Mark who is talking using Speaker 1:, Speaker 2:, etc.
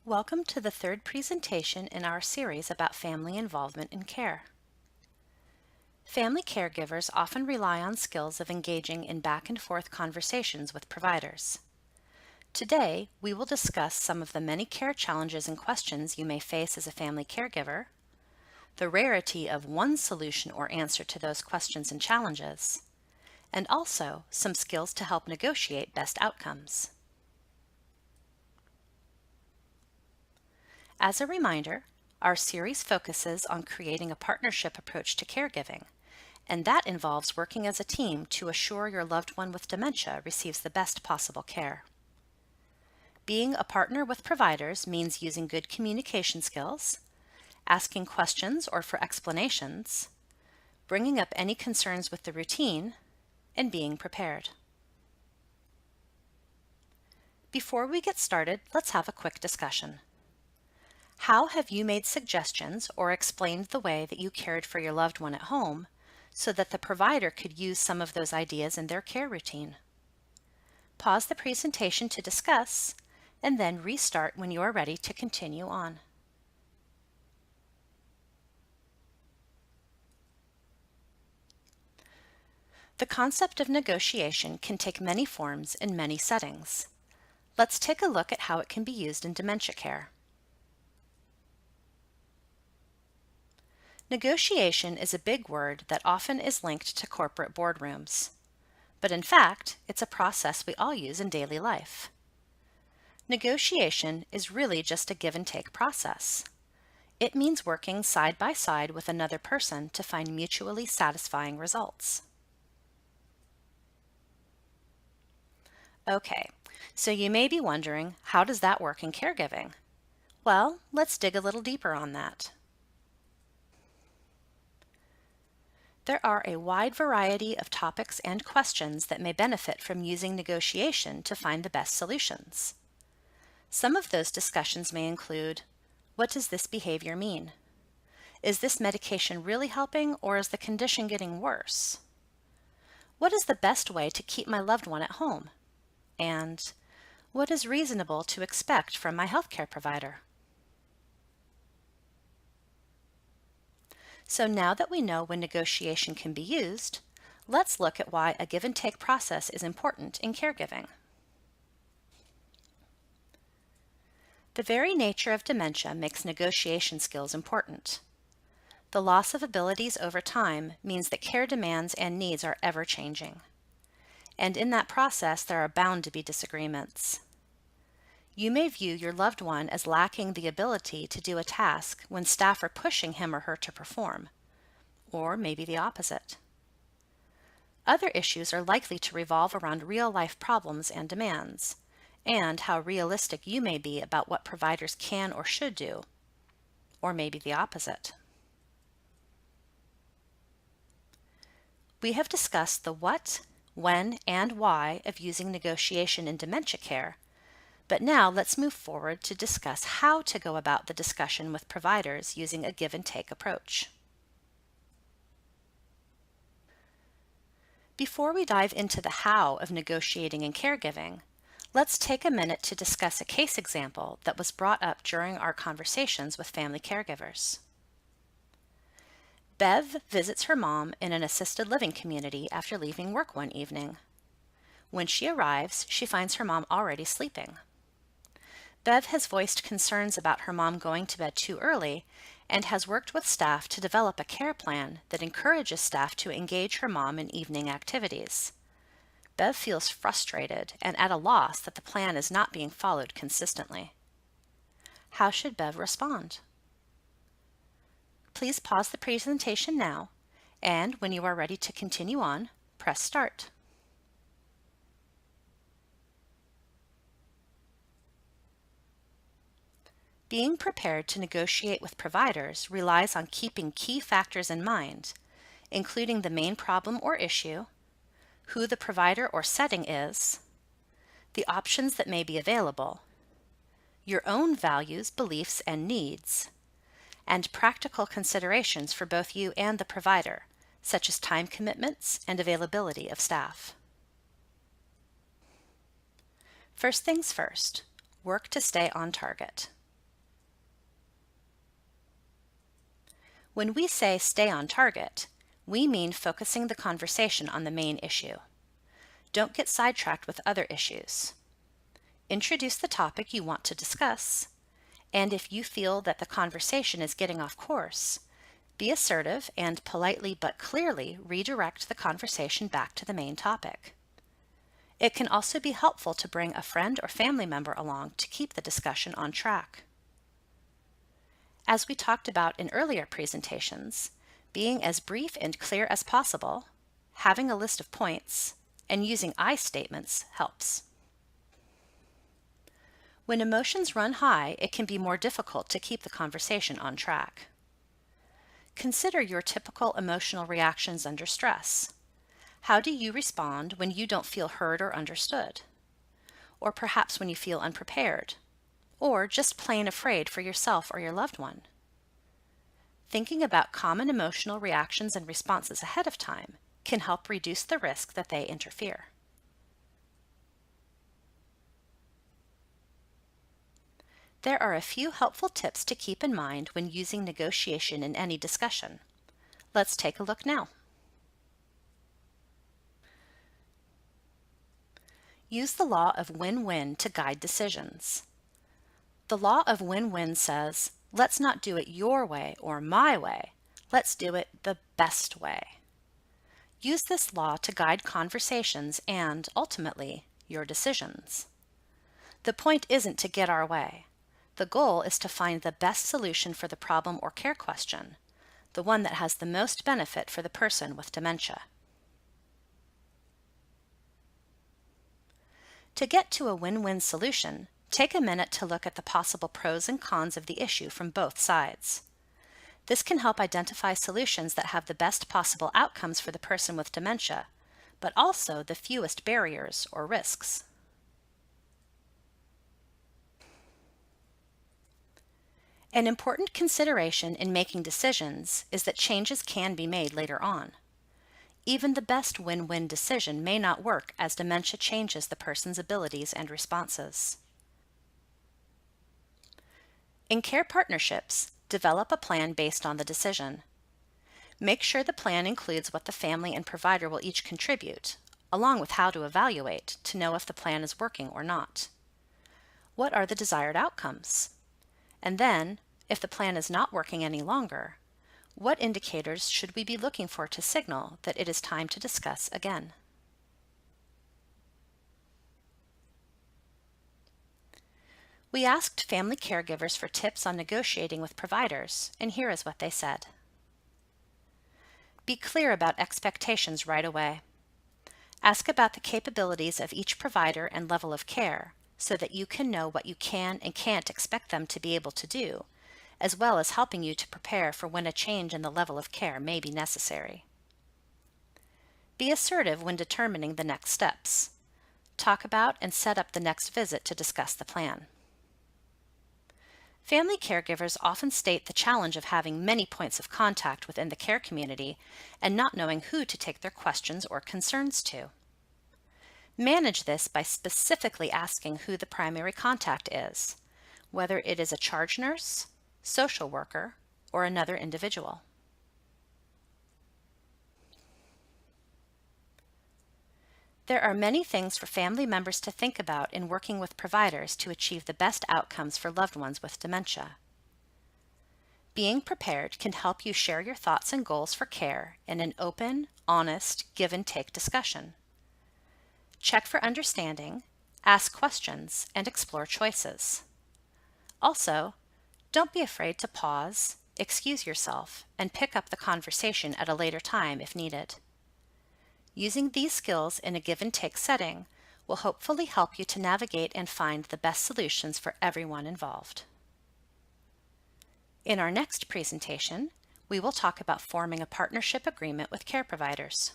Speaker 1: Welcome to the third presentation in our series about family involvement in care. Family caregivers often rely on skills of engaging in back-and-forth conversations with providers. Today, we will discuss some of the many care challenges and questions you may face as a family caregiver, the rarity of one solution or answer to those questions and challenges, and also some skills to help negotiate best outcomes. As a reminder, our series focuses on creating a partnership approach to caregiving, and that involves working as a team to assure your loved one with dementia receives the best possible care. Being a partner with providers means using good communication skills, asking questions or for explanations, bringing up any concerns with the routine, and being prepared. Before we get started, let's have a quick discussion. How have you made suggestions or explained the way that you cared for your loved one at home so that the provider could use some of those ideas in their care routine? Pause the presentation to discuss, and then restart when you are ready to continue on. The concept of negotiation can take many forms in many settings. Let's take a look at how it can be used in dementia care. Negotiation is a big word that often is linked to corporate boardrooms. But in fact, it's a process we all use in daily life. Negotiation is really just a give-and-take process. It means working side by side with another person to find mutually satisfying results. Okay, so you may be wondering, how does that work in caregiving? Well, let's dig a little deeper on that. There are a wide variety of topics and questions that may benefit from using negotiation to find the best solutions. Some of those discussions may include, what does this behavior mean? Is this medication really helping, or is the condition getting worse? What is the best way to keep my loved one at home? And what is reasonable to expect from my healthcare provider? So now that we know when negotiation can be used, let's look at why a give-and-take process is important in caregiving. The very nature of dementia makes negotiation skills important. The loss of abilities over time means that care demands and needs are ever-changing. And in that process, there are bound to be disagreements. You may view your loved one as lacking the ability to do a task when staff are pushing him or her to perform, or maybe the opposite. Other issues are likely to revolve around real-life problems and demands, and how realistic you may be about what providers can or should do, or maybe the opposite. We have discussed the what, when, and why of using negotiation in dementia care, but now let's move forward to discuss how to go about the discussion with providers using a give-and-take approach. Before we dive into the how of negotiating in caregiving, let's take a minute to discuss a case example that was brought up during our conversations with family caregivers. Bev visits her mom in an assisted living community after leaving work one evening. When she arrives, she finds her mom already sleeping. Bev has voiced concerns about her mom going to bed too early and has worked with staff to develop a care plan that encourages staff to engage her mom in evening activities. Bev feels frustrated and at a loss that the plan is not being followed consistently. How should Bev respond? Please pause the presentation now, and when you are ready to continue on, press Start. Being prepared to negotiate with providers relies on keeping key factors in mind, including the main problem or issue, who the provider or setting is, the options that may be available, your own values, beliefs, and needs, and practical considerations for both you and the provider, such as time commitments and availability of staff. First things first, work to stay on target. When we say stay on target, we mean focusing the conversation on the main issue. Don't get sidetracked with other issues. Introduce the topic you want to discuss, and if you feel that the conversation is getting off course, be assertive and politely but clearly redirect the conversation back to the main topic. It can also be helpful to bring a friend or family member along to keep the discussion on track. As we talked about in earlier presentations, being as brief and clear as possible, having a list of points, and using I statements helps. When emotions run high, it can be more difficult to keep the conversation on track. Consider your typical emotional reactions under stress. How do you respond when you don't feel heard or understood? Or perhaps when you feel unprepared? Or just plain afraid for yourself or your loved one? Thinking about common emotional reactions and responses ahead of time can help reduce the risk that they interfere. There are a few helpful tips to keep in mind when using negotiation in any discussion. Let's take a look now. Use the law of win-win to guide decisions. The law of win-win says, let's not do it your way or my way. Let's do it the best way. Use this law to guide conversations and, ultimately, your decisions. The point isn't to get our way. The goal is to find the best solution for the problem or care question, the one that has the most benefit for the person with dementia. To get to a win-win solution, take a minute to look at the possible pros and cons of the issue from both sides. This can help identify solutions that have the best possible outcomes for the person with dementia, but also the fewest barriers or risks. An important consideration in making decisions is that changes can be made later on. Even the best win-win decision may not work as dementia changes the person's abilities and responses. In care partnerships, develop a plan based on the decision. Make sure the plan includes what the family and provider will each contribute, along with how to evaluate to know if the plan is working or not. What are the desired outcomes? And then, if the plan is not working any longer, what indicators should we be looking for to signal that it is time to discuss again? We asked family caregivers for tips on negotiating with providers, and here is what they said. Be clear about expectations right away. Ask about the capabilities of each provider and level of care so that you can know what you can and can't expect them to be able to do, as well as helping you to prepare for when a change in the level of care may be necessary. Be assertive when determining the next steps. Talk about and set up the next visit to discuss the plan. Family caregivers often state the challenge of having many points of contact within the care community and not knowing who to take their questions or concerns to. Manage this by specifically asking who the primary contact is, whether it is a charge nurse, social worker, or another individual. There are many things for family members to think about in working with providers to achieve the best outcomes for loved ones with dementia. Being prepared can help you share your thoughts and goals for care in an open, honest, give-and-take discussion. Check for understanding, ask questions, and explore choices. Also, don't be afraid to pause, excuse yourself, and pick up the conversation at a later time if needed. Using these skills in a give-and-take setting will hopefully help you to navigate and find the best solutions for everyone involved. In our next presentation, we will talk about forming a partnership agreement with care providers.